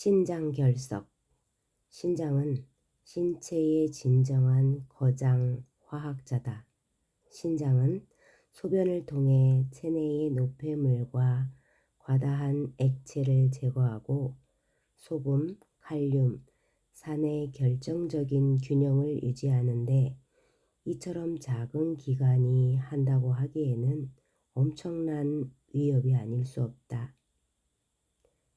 신장결석. 신장은 신체의 진정한 거장 화학자다. 신장은 소변을 통해 체내의 노폐물과 과다한 액체를 제거하고 소금, 칼륨, 산의 결정적인 균형을 유지하는데 이처럼 작은 기관이 한다고 하기에는 엄청난 위협이 아닐 수 없다.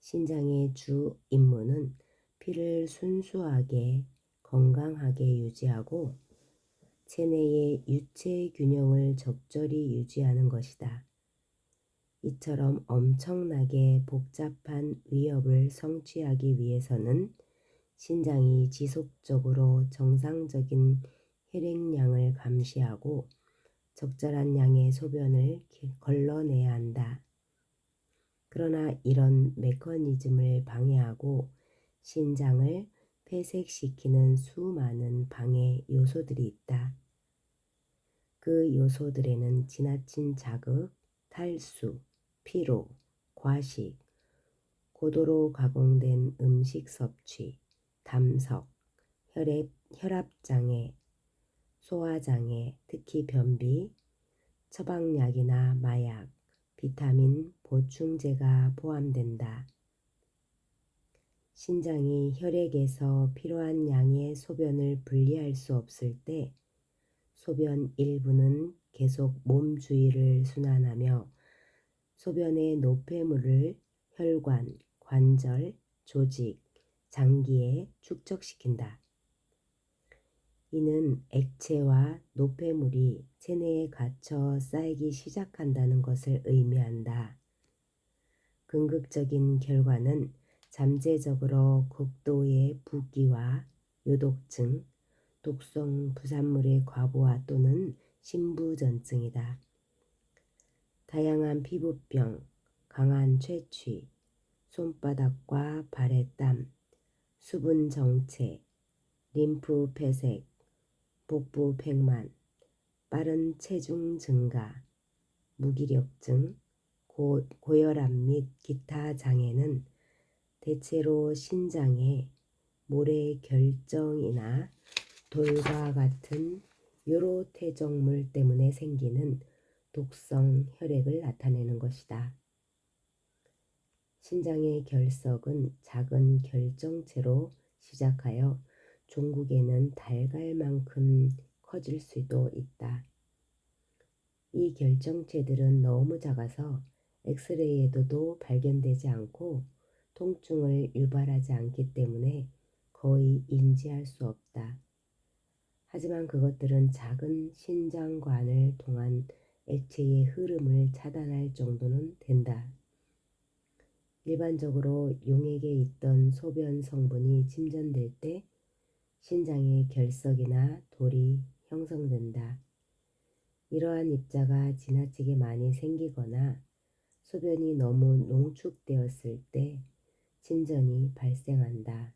신장의 주 임무는 피를 순수하게 건강하게 유지하고 체내의 유체 균형을 적절히 유지하는 것이다. 이처럼 엄청나게 복잡한 위협을 성취하기 위해서는 신장이 지속적으로 정상적인 혈액량을 감시하고 적절한 양의 소변을 걸러내야 한다. 그러나 이런 메커니즘을 방해하고 신장을 폐색시키는 수많은 방해 요소들이 있다. 그 요소들에는 지나친 자극, 탈수, 피로, 과식, 고도로 가공된 음식 섭취, 담석, 혈압장애, 소화장애, 특히 변비, 처방약이나 마약, 비타민 보충제가 포함된다. 신장이 혈액에서 필요한 양의 소변을 분리할 수 없을 때 소변 일부는 계속 몸 주위를 순환하며 소변의 노폐물을 혈관, 관절, 조직, 장기에 축적시킨다. 이는 액체와 노폐물이 체내에 갇혀 쌓이기 시작한다는 것을 의미한다. 궁극적인 결과는 잠재적으로 극도의 붓기와 요독증, 독성 부산물의 과부하 또는 신부전증이다. 다양한 피부병, 강한 채취, 손바닥과 발의 땀, 수분 정체, 림프 폐색, 복부 팽만, 빠른 체중 증가, 무기력증, 고혈압 및 기타 장애는 대체로 신장의 모래 결정이나 돌과 같은 요로태정물 때문에 생기는 독성 혈액을 나타내는 것이다. 신장의 결석은 작은 결정체로 시작하여 종국에는 달걀만큼 커질 수도 있다. 이 결정체들은 너무 작아서 엑스레이에도 발견되지 않고 통증을 유발하지 않기 때문에 거의 인지할 수 없다. 하지만 그것들은 작은 신장관을 통한 액체의 흐름을 차단할 정도는 된다. 일반적으로 용액에 있던 소변 성분이 침전될 때 신장의 결석이나 돌이 형성된다. 이러한 입자가 지나치게 많이 생기거나 소변이 너무 농축되었을 때 침전이 발생한다.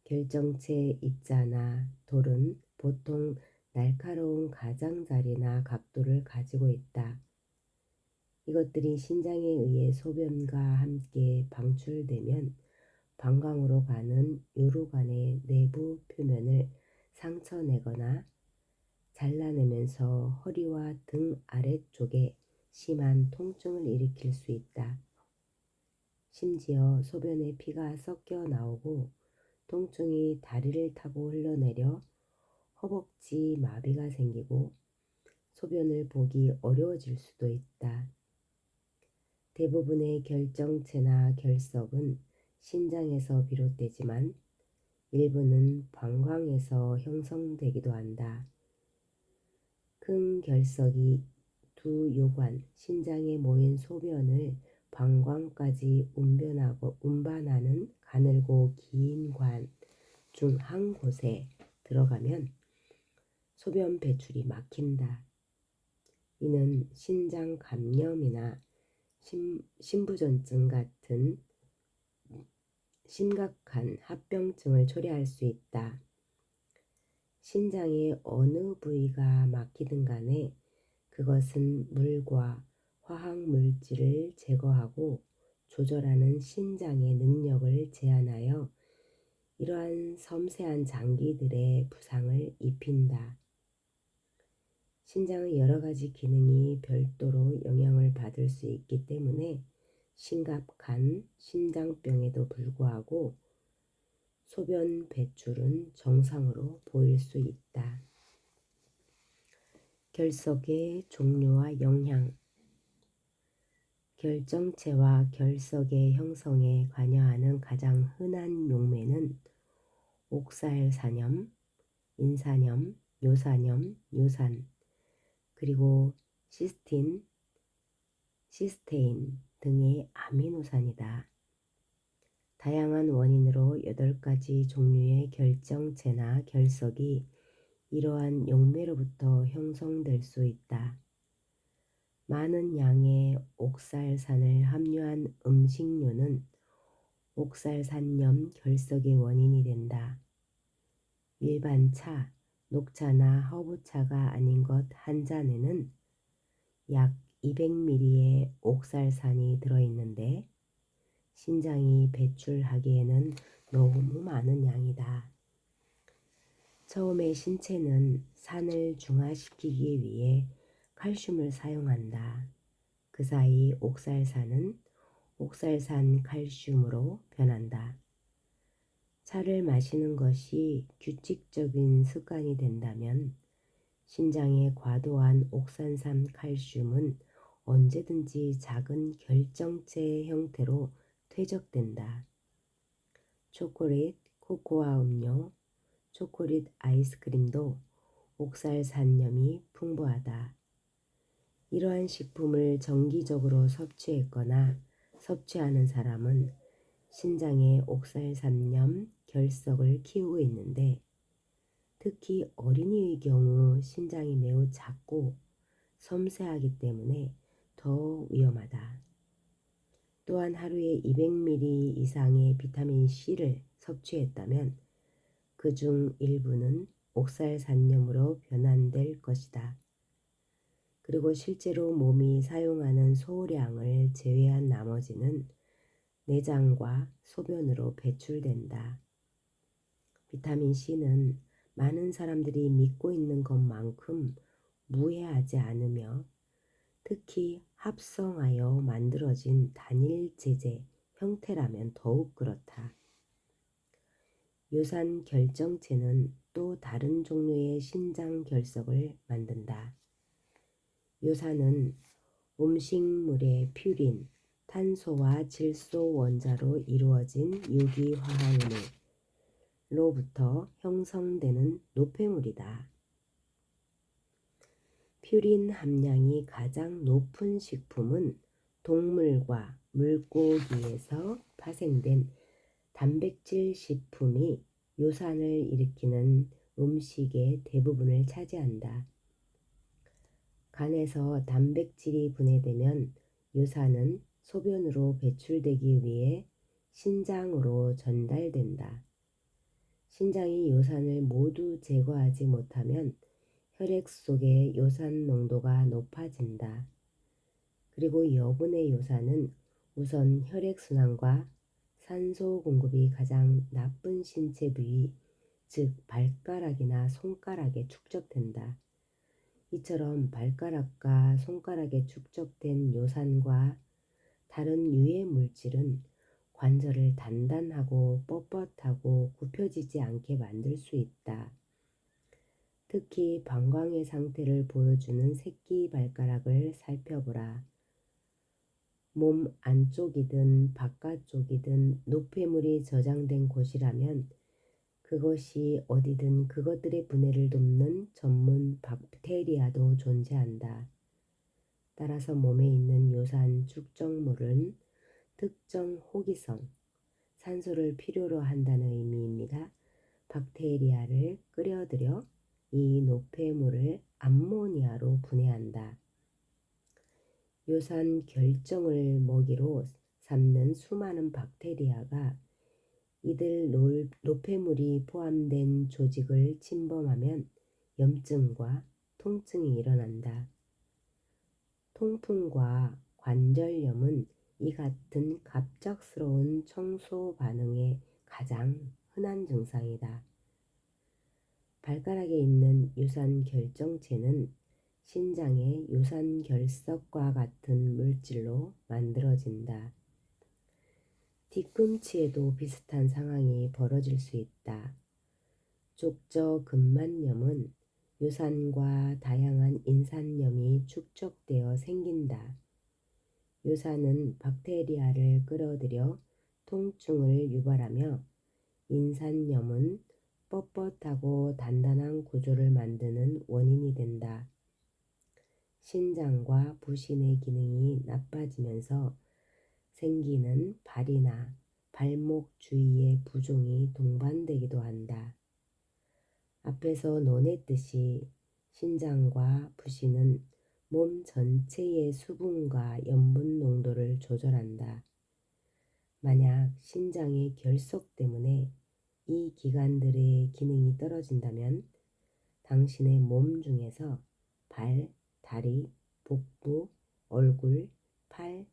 결정체 입자나 돌은 보통 날카로운 가장자리나 각도를 가지고 있다. 이것들이 신장에 의해 소변과 함께 방출되면 방광으로 가는 요로관의 내부 표면을 상처내거나 잘라내면서 허리와 등 아래쪽에 심한 통증을 일으킬 수 있다. 심지어 소변에 피가 섞여 나오고 통증이 다리를 타고 흘러내려 허벅지 마비가 생기고 소변을 보기 어려워질 수도 있다. 대부분의 결정체나 결석은 신장에서 비롯되지만 일부는 방광에서 형성되기도 한다. 큰 결석이 두 요관, 신장에 모인 소변을 방광까지 운반하는 가늘고 긴 관 중 한 곳에 들어가면 소변 배출이 막힌다. 이는 신장 감염이나 신부전증 같은 심각한 합병증을 초래할 수 있다. 신장의 어느 부위가 막히든 간에 그것은 물과 화학물질을 제거하고 조절하는 신장의 능력을 제한하여 이러한 섬세한 장기들의 부상을 입힌다. 신장의 여러 가지 기능이 별도로 영향을 받을 수 있기 때문에 심각한 심장병에도 불구하고 소변 배출은 정상으로 보일 수 있다. 결석의 종류와 영향. 결정체와 결석의 형성에 관여하는 가장 흔한 용매는 옥살산염, 인산염, 요산염, 요산, 그리고 시스테인 등의 아미노산이다. 다양한 원인으로 8가지 종류의 결정체나 결석이 이러한 용매로부터 형성될 수 있다. 많은 양의 옥살산을 함유한 음식료는 옥살산염 결석의 원인이 된다. 일반 차, 녹차나 허브차가 아닌 것 한 잔에는 약 200ml의 옥살산이 들어있는데 신장이 배출하기에는 너무 많은 양이다. 처음에 신체는 산을 중화시키기 위해 칼슘을 사용한다. 그 사이 옥살산은 옥살산 칼슘으로 변한다. 차를 마시는 것이 규칙적인 습관이 된다면 신장의 과도한 옥산산 칼슘은 언제든지 작은 결정체 형태로 퇴적된다. 초콜릿, 코코아 음료, 초콜릿 아이스크림도 옥살산염이 풍부하다. 이러한 식품을 정기적으로 섭취했거나 섭취하는 사람은 신장의 옥살산염 결석을 키우고 있는데 특히 어린이의 경우 신장이 매우 작고 섬세하기 때문에 더 위험하다. 또한 하루에 200ml 이상의 비타민 C를 섭취했다면 그중 일부는 옥살산염으로 변환될 것이다. 그리고 실제로 몸이 사용하는 소량을 제외한 나머지는 내장과 소변으로 배출된다. 비타민 C는 많은 사람들이 믿고 있는 것만큼 무해하지 않으며 특히 합성하여 만들어진 단일 제제 형태라면 더욱 그렇다. 요산 결정체는 또 다른 종류의 신장 결석을 만든다. 요산은 음식물의 퓨린, 탄소와 질소 원자로 이루어진 유기화합물로부터 형성되는 노폐물이다. 퓨린 함량이 가장 높은 식품은 동물과 물고기에서 파생된 단백질 식품이 요산을 일으키는 음식의 대부분을 차지한다. 간에서 단백질이 분해되면 요산은 소변으로 배출되기 위해 신장으로 전달된다. 신장이 요산을 모두 제거하지 못하면 혈액 속의 요산 농도가 높아진다. 그리고 여분의 요산은 우선 혈액순환과 산소 공급이 가장 나쁜 신체 부위, 즉 발가락이나 손가락에 축적된다. 이처럼 발가락과 손가락에 축적된 요산과 다른 유해 물질은 관절을 단단하고 뻣뻣하고 굽혀지지 않게 만들 수 있다. 특히 방광의 상태를 보여주는 새끼 발가락을 살펴보라. 몸 안쪽이든 바깥쪽이든 노폐물이 저장된 곳이라면 그것이 어디든 그것들의 분해를 돕는 전문 박테리아도 존재한다. 따라서 몸에 있는 요산 축적물은 특정 호기성, 산소를 필요로 한다는 의미입니다. 박테리아를 끌어들여 이 노폐물을 암모니아로 분해한다. 요산 결정을 먹이로 삼는 수많은 박테리아가 이들 노폐물이 포함된 조직을 침범하면 염증과 통증이 일어난다. 통풍과 관절염은 이 같은 갑작스러운 청소 반응의 가장 흔한 증상이다. 발가락에 있는 유산 결정체는 신장의 유산 결석과 같은 물질로 만들어진다. 뒤꿈치에도 비슷한 상황이 벌어질 수 있다. 족저근만염은 유산과 다양한 인산염이 축적되어 생긴다. 유산은 박테리아를 끌어들여 통증을 유발하며 인산염은 뻣뻣하고 단단한 구조를 만드는 원인이 된다. 신장과 부신의 기능이 나빠지면서 생기는 발이나 발목 주위의 부종이 동반되기도 한다. 앞에서 논했듯이 신장과 부신은 몸 전체의 수분과 염분 농도를 조절한다. 만약 신장의 결석 때문에 이 기관들의 기능이 떨어진다면 당신의 몸 중에서 발, 다리, 복부, 얼굴, 팔,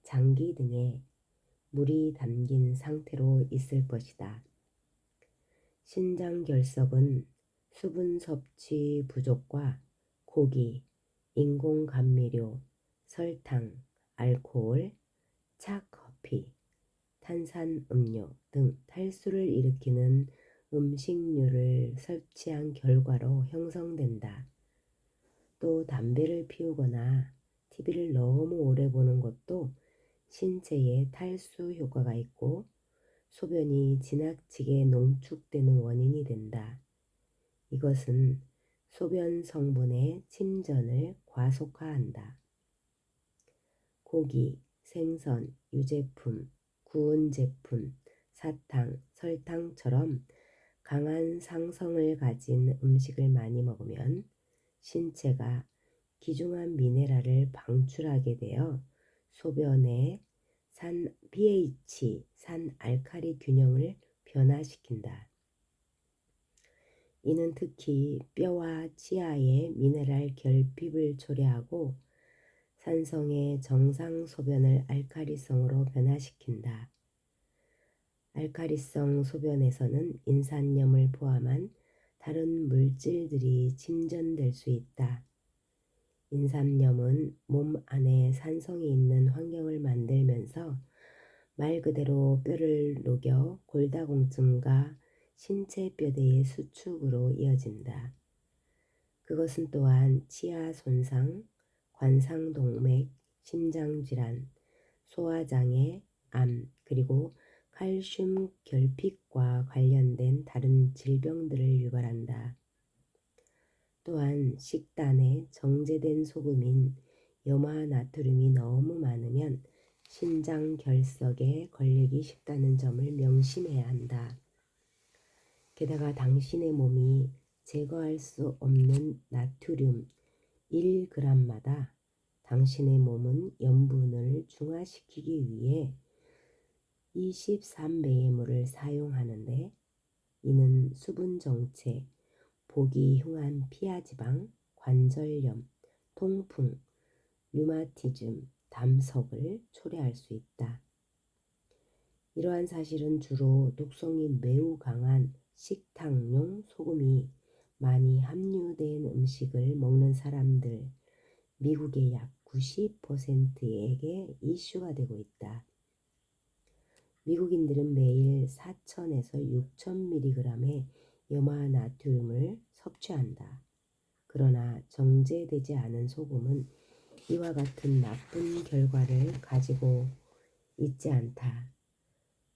장기 등에 물이 담긴 상태로 있을 것이다. 신장 결석은 수분 섭취 부족과 고기, 인공 감미료, 설탕, 알코올, 차, 커피, 탄산 음료 등 탈수를 일으키는 음식류를 섭취한 결과로 형성된다. 또 담배를 피우거나 TV를 너무 오래 보는 것도 신체에 탈수 효과가 있고 소변이 지나치게 농축되는 원인이 된다. 이것은 소변 성분의 침전을 과속화한다. 고기, 생선, 유제품, 구운 제품, 사탕, 설탕처럼 강한 상성을 가진 음식을 많이 먹으면 신체가 귀중한 미네랄을 방출하게 되어 소변의 산 pH, 산 알칼리 균형을 변화시킨다. 이는 특히 뼈와 치아의 미네랄 결핍을 초래하고 산성의 정상 소변을 알칼리성으로 변화시킨다. 알칼리성 소변에서는 인산염을 포함한 다른 물질들이 침전될 수 있다. 인산염은 몸 안에 산성이 있는 환경을 만들면서 말 그대로 뼈를 녹여 골다공증과 신체뼈대의 수축으로 이어진다. 그것은 또한 치아 손상, 관상동맥, 심장질환, 소화장애, 암, 그리고 칼슘 결핍과 관련된 다른 질병들을 유발한다. 또한 식단에 정제된 소금인 염화나트륨이 너무 많으면 신장 결석에 걸리기 쉽다는 점을 명심해야 한다. 게다가 당신의 몸이 제거할 수 없는 나트륨 1g마다 당신의 몸은 염분을 중화시키기 위해 23배의 물을 사용하는데 이는 수분 정체, 보기 흉한 피하지방, 관절염, 통풍, 류마티즘, 담석을 초래할 수 있다. 이러한 사실은 주로 독성이 매우 강한 식탁용 소금이 많이 함유된 음식을 먹는 사람들, 미국의 약 90%에게 이슈가 되고 있다. 미국인들은 매일 4,000에서 6,000mg의 염화나트륨을 섭취한다. 그러나 정제되지 않은 소금은 이와 같은 나쁜 결과를 가지고 있지 않다.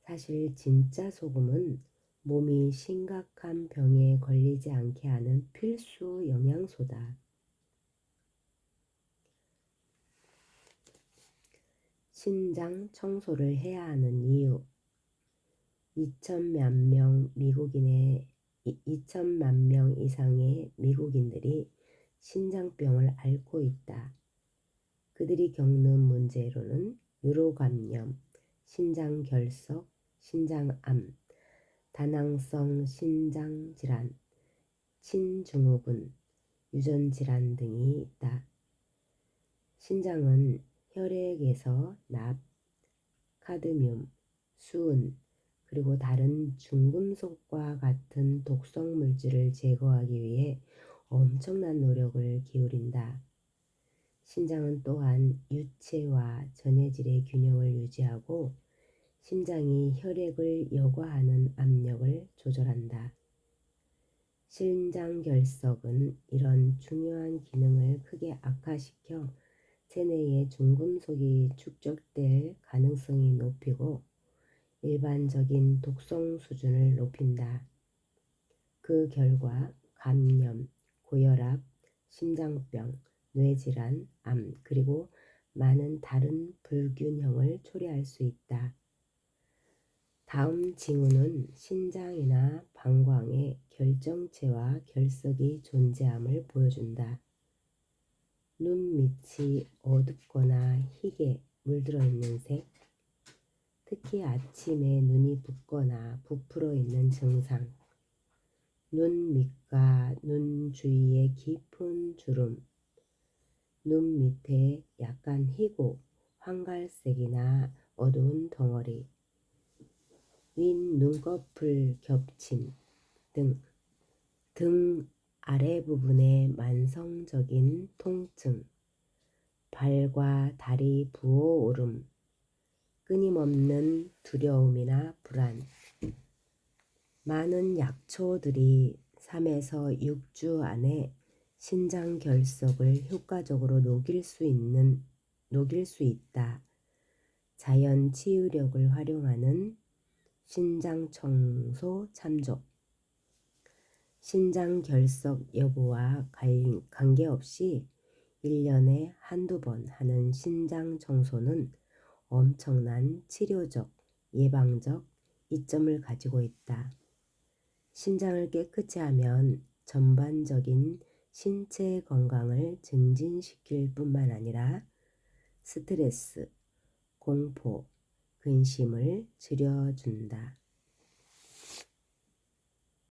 사실 진짜 소금은 몸이 심각한 병에 걸리지 않게 하는 필수 영양소다. 신장 청소를 해야 하는 이유. 2천만 명 이상의 미국인들이 신장병을 앓고 있다. 그들이 겪는 문제로는 유로감염, 신장결석, 신장암, 다낭성 신장질환, 친증후군, 유전질환 등이 있다. 신장은 혈액에서 납, 카드뮴, 수은, 그리고 다른 중금속과 같은 독성 물질을 제거하기 위해 엄청난 노력을 기울인다. 신장은 또한 유체와 전해질의 균형을 유지하고 심장이 혈액을 여과하는 압력을 조절한다. 신장결석은 이런 중요한 기능을 크게 악화시켜 체내에 중금속이 축적될 가능성이 높이고 일반적인 독성 수준을 높인다. 그 결과 감염, 고혈압, 심장병, 뇌질환, 암, 그리고 많은 다른 불균형을 초래할 수 있다. 다음 징후는 신장이나 방광에 결정체와 결석이 존재함을 보여준다. 눈 밑이 어둡거나 희게 물들어 있는 색, 특히 아침에 눈이 붓거나 부풀어 있는 증상, 눈 밑과 눈 주위에 깊은 주름, 눈 밑에 약간 희고 황갈색이나 어두운 덩어리, 윗 눈꺼풀 겹침 등 아래 부분의 만성적인 통증, 발과 다리 부어오름, 끊임없는 두려움이나 불안. 많은 약초들이 3에서 6주 안에 신장 결석을 효과적으로 녹일 수 있다. 자연 치유력을 활용하는 신장 청소 참조. 신장 결석 여부와 관계없이 1년에 한두 번 하는 신장 청소는 엄청난 치료적, 예방적 이점을 가지고 있다. 신장을 깨끗이 하면 전반적인 신체 건강을 증진시킬 뿐만 아니라 스트레스, 공포, 근심을 줄여준다.